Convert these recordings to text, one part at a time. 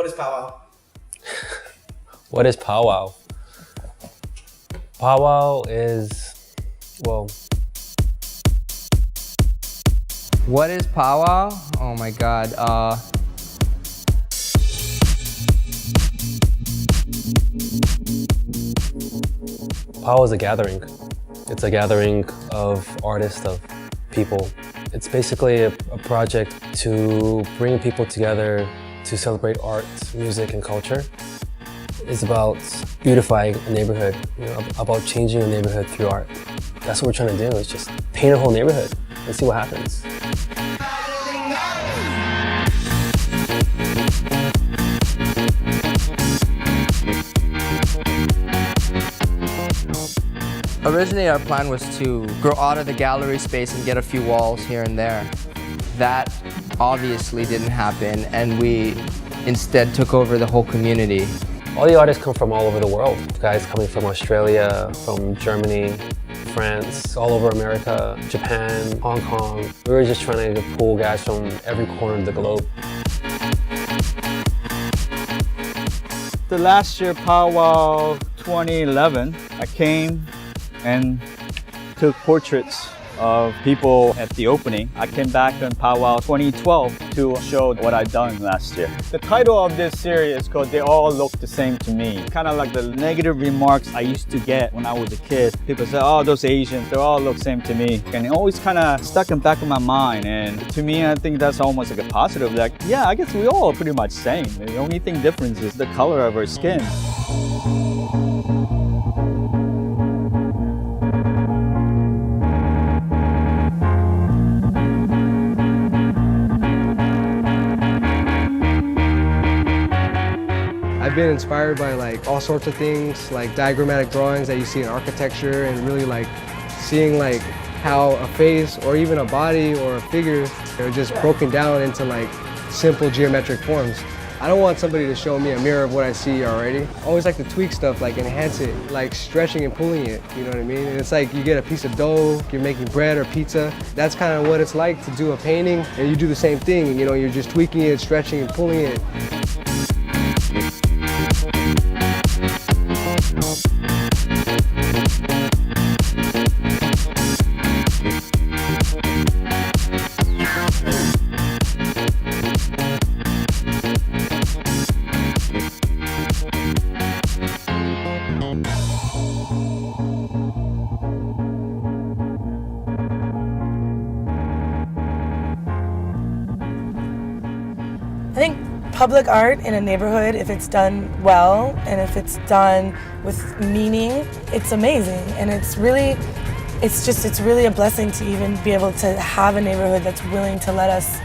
What is POW WOW? What is POW WOW? POW WOW is, well... What is POW WOW? Oh my God. POW is a gathering. It's a gathering of artists, of people. It's basically a project to bring people together to celebrate art, music, and culture. It's about beautifying a neighborhood, about changing a neighborhood through art. That's what we're trying to do, is just paint a whole neighborhood and see what happens. Originally, our plan was to grow out of the gallery space and get a few walls here and there. That obviously didn't happen, and we instead took over the whole community. All the artists come from all over the world. Guys coming from Australia, from Germany, France, all over America, Japan, Hong Kong. We were just trying to pull guys from every corner of the globe. The last year, POW WOW 2011, I came and took portraits of people at the opening. I came back in POW WOW 2012 to show what I'd done last year. The title of this series is called They All Look the Same to Me. Kind of like the negative remarks I used to get when I was a kid. People say, oh, those Asians, they all look the same to me. And it always kind of stuck in the back of my mind. And to me, I think that's almost like a positive. Like, yeah, I guess we all are pretty much the same. The only thing different is the color of our skin. I've been inspired by like all sorts of things, like diagrammatic drawings that you see in architecture, and really like seeing like how a face or even a body or a figure are just broken down into like simple geometric forms. I don't want somebody to show me a mirror of what I see already. I always like to tweak stuff, like enhance it, like stretching and pulling it, you know what I mean? And it's like you get a piece of dough, you're making bread or pizza. That's kind of what it's like to do a painting, and you do the same thing, you know, you're just tweaking it, stretching and pulling it. I think public art in a neighborhood, if it's done well and if it's done with meaning, it's amazing. And it's really a blessing to even be able to have a neighborhood that's willing to let us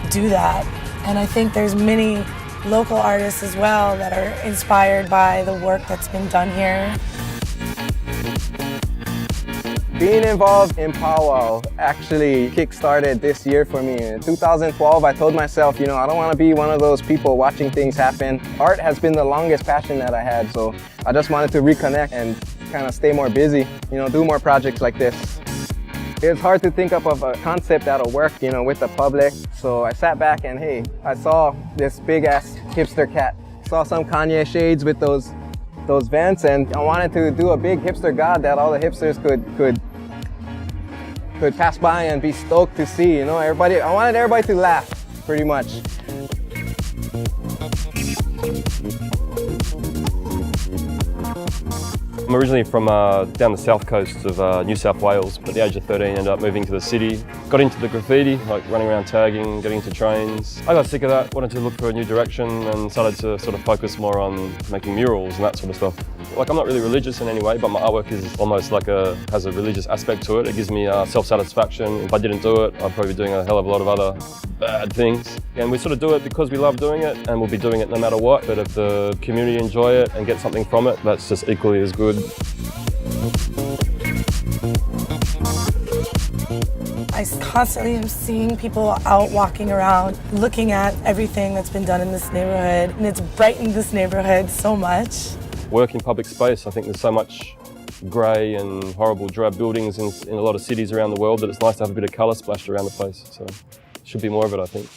do that. And I think there's many local artists as well that are inspired by the work that's been done here. Being involved in POW WOW actually kick-started this year for me. In 2012, I told myself, I don't want to be one of those people watching things happen. Art has been the longest passion that I had, so I just wanted to reconnect and kind of stay more busy, do more projects like this. It's hard to think up of a concept that'll work, with the public. So I sat back and hey, I saw this big-ass hipster cat. Saw some Kanye shades with those vents, and I wanted to do a big hipster god that all the hipsters could pass by and be stoked to see, I wanted everybody to laugh, pretty much. I'm originally from down the south coast of New South Wales, but at the age of 13 ended up moving to the city. Got into the graffiti, like running around tagging, getting into trains. I got sick of that, wanted to look for a new direction and started to sort of focus more on making murals and that sort of stuff. Like, I'm not really religious in any way, but my artwork is almost like has a religious aspect to it. It gives me self-satisfaction. If I didn't do it, I'd probably be doing a hell of a lot of other bad things. And we sort of do it because we love doing it, and we'll be doing it no matter what. But if the community enjoy it and get something from it, that's just equally as good. I constantly am seeing people out walking around, looking at everything that's been done in this neighborhood, and it's brightened this neighborhood so much. Work in public space, I think there's so much grey and horrible drab buildings in a lot of cities around the world that it's nice to have a bit of colour splashed around the place. So should be more of it, I think.